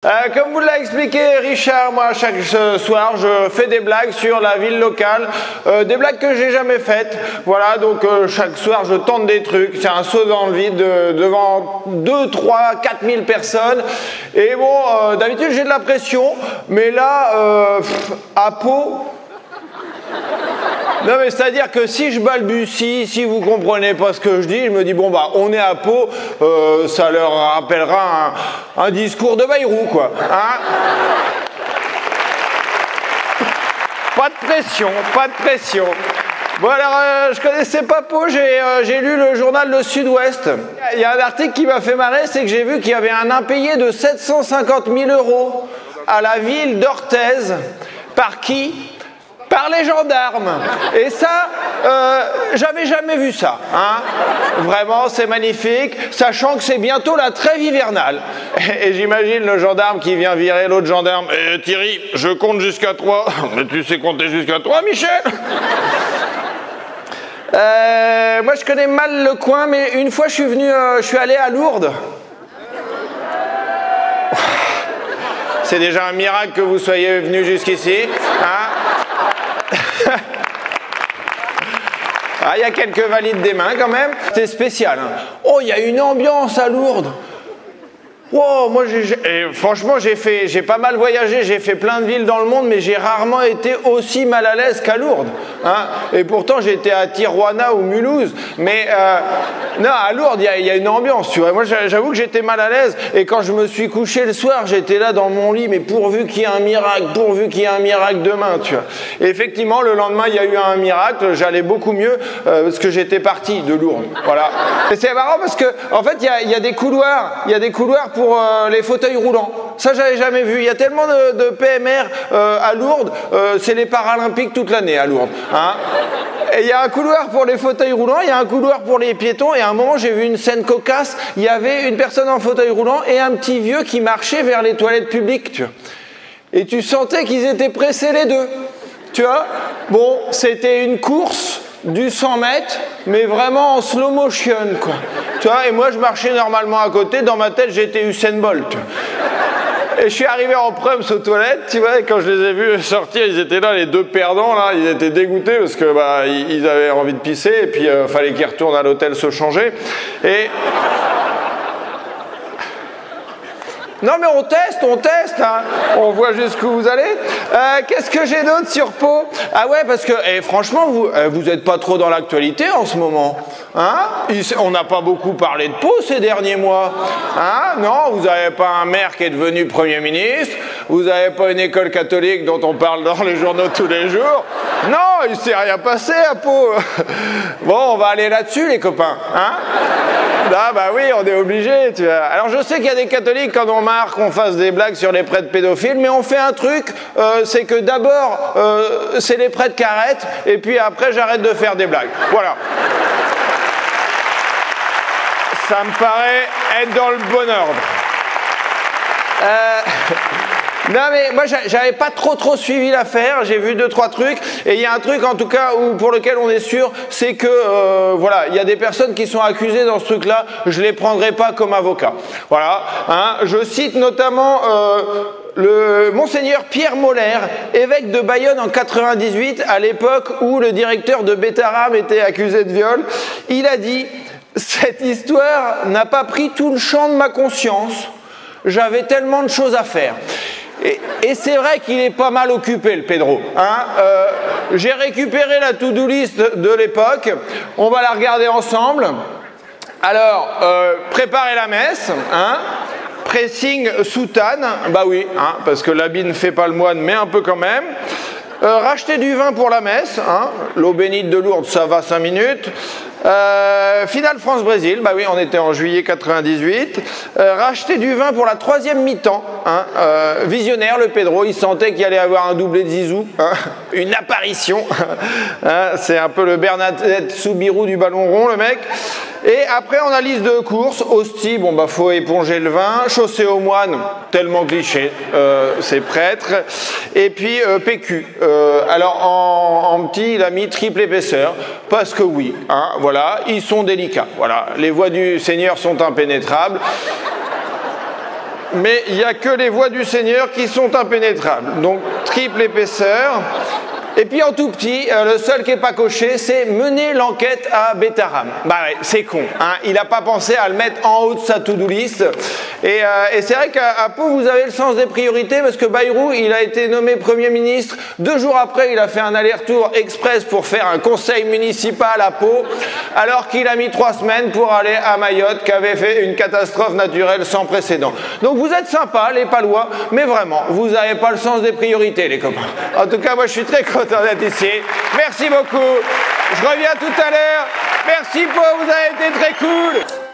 Comme vous l'a expliqué Richard, moi chaque soir je fais des blagues sur la ville locale, des blagues que j'ai jamais faites. Voilà, donc chaque soir je tente des trucs, c'est un saut dans le vide devant 2, 3, 4 000 personnes. Et bon, d'habitude j'ai de la pression, mais là, à Pau... Non mais c'est-à-dire que si je balbutie, si vous comprenez pas ce que je dis, je me dis bon bah on est à Pau, ça leur rappellera un discours de Bayrou quoi. Hein, pas de pression, pas de pression. Bon alors, je connaissais pas Pau, j'ai lu le journal Le Sud-Ouest. Il y a un article qui m'a fait marrer, c'est que j'ai vu qu'il y avait un impayé de 750 000 € à la ville d'Orthez. Par qui ? Par les gendarmes. Et ça, j'avais jamais vu ça. Hein. Vraiment, c'est magnifique, sachant que c'est bientôt la trêve hivernale. Et j'imagine le gendarme qui vient virer l'autre gendarme. Thierry, je compte jusqu'à 3. Mais tu sais compter jusqu'à 3, Michel? Moi, je connais mal le coin, mais une fois, je suis allé à Lourdes. C'est déjà un miracle que vous soyez venu jusqu'ici. Hein. Ah, il y a quelques valides des mains quand même. C'est spécial. Hein. Oh, il y a une ambiance à Lourdes. Wow, moi, franchement, j'ai pas mal voyagé, j'ai fait plein de villes dans le monde, mais j'ai rarement été aussi mal à l'aise qu'à Lourdes. Hein. Et pourtant, j'étais à Tijuana ou Mulhouse. Mais non, à Lourdes, il y a une ambiance, tu vois. Moi, j'avoue que j'étais mal à l'aise. Et quand je me suis couché le soir, j'étais là dans mon lit, mais pourvu qu'il y ait un miracle, pourvu qu'il y ait un miracle demain, tu vois. Et effectivement, le lendemain, il y a eu un miracle. J'allais beaucoup mieux parce que j'étais parti de Lourdes. Voilà. Et c'est marrant parce que, en fait, il y a des couloirs. Il y a des couloirs pour les fauteuils roulants. Ça, j'avais jamais vu. Il y a tellement de PMR à Lourdes, c'est les Paralympiques toute l'année à Lourdes. Hein. Et il y a un couloir pour les fauteuils roulants, il y a un couloir pour les piétons, et à un moment, j'ai vu une scène cocasse. Il y avait une personne en fauteuil roulant et un petit vieux qui marchait vers les toilettes publiques, tu vois. Et tu sentais qu'ils étaient pressés les deux. Tu vois. Bon, c'était une course du 100 mètres, mais vraiment en slow motion, quoi. Tu vois, et moi, je marchais normalement à côté. Dans ma tête, j'étais Usain Bolt. Et je suis arrivé en prums aux toilettes, tu vois, et quand je les ai vus sortir, ils étaient là, les deux perdants, là, ils étaient dégoûtés parce que, bah, ils avaient envie de pisser, et puis, fallait qu'ils retournent à l'hôtel se changer. Et... Non mais on teste, hein. On voit jusqu'où vous allez. Qu'est-ce que j'ai d'autre sur Pau? Ah ouais, parce que franchement, vous êtes pas trop dans l'actualité en ce moment. Hein? On n'a pas beaucoup parlé de Pau ces derniers mois. Hein? Non, vous n'avez pas un maire qui est devenu Premier ministre, vous n'avez pas une école catholique dont on parle dans les journaux tous les jours. Non, il ne s'est rien passé à Pau. Bon, on va aller là-dessus les copains. Hein? Ah bah oui, on est obligé, tu vois. Alors je sais qu'il y a des catholiques quand on marre qu'on fasse des blagues sur les prêtres pédophiles, mais on fait un truc, c'est que d'abord c'est les prêtres qui arrêtent, et puis après j'arrête de faire des blagues. Voilà. Ça me paraît être dans le bon ordre. Non mais moi j'avais pas trop suivi l'affaire, j'ai vu 2-3 trucs, et il y a un truc en tout cas pour lequel on est sûr, c'est que voilà, il y a des personnes qui sont accusées dans ce truc-là, je les prendrai pas comme avocats. Voilà, hein, je cite notamment le monseigneur Pierre Moller, évêque de Bayonne en 98, à l'époque où le directeur de Bétarame était accusé de viol. Il a dit: cette histoire n'a pas pris tout le champ de ma conscience. J'avais tellement de choses à faire. Et c'est vrai qu'il est pas mal occupé, le Pedro. Hein, j'ai récupéré la to-do list de l'époque. On va la regarder ensemble. Alors, préparer la messe. Hein, pressing soutane. Bah oui, hein, parce que l'habit ne fait pas le moine, mais un peu quand même. Racheter du vin pour la messe. Hein, l'eau bénite de Lourdes, ça va 5 minutes. Finale France-Brésil, bah oui, on était en juillet 98. Racheter du vin pour la 3e mi-temps. Hein, visionnaire, le Pedro, il sentait qu'il allait avoir un doublé de Zizou, hein, une apparition. Hein, c'est un peu le Bernadette Soubirou du ballon rond, le mec. Et après, on a liste de courses. Hostie, bon bah faut éponger le vin. Chaussée aux moines, tellement cliché, c'est prêtre. Et puis PQ. Alors en petit, il a mis triple épaisseur, parce que oui, hein, voilà, ils sont délicats. Voilà, les voies du Seigneur sont impénétrables. mais il n'y a que les voies du Seigneur qui sont impénétrables. Donc, triple épaisseur. Et puis en tout petit, le seul qui n'est pas coché, c'est mener l'enquête à Betaram. Bah ouais, c'est con, hein. Il n'a pas pensé à le mettre en haut de sa to-do list. Et c'est vrai qu'à Pau, vous avez le sens des priorités, parce que Bayrou, il a été nommé Premier ministre. 2 jours après, il a fait un aller-retour express pour faire un conseil municipal à Pau, alors qu'il a mis 3 semaines pour aller à Mayotte, qui avait fait une catastrophe naturelle sans précédent. Donc vous êtes sympas, les Palois, mais vraiment, vous n'avez pas le sens des priorités, les copains. En tout cas, moi, je suis très content d'être ici. Merci beaucoup. Je reviens tout à l'heure. Merci Pau, vous avez été très cool.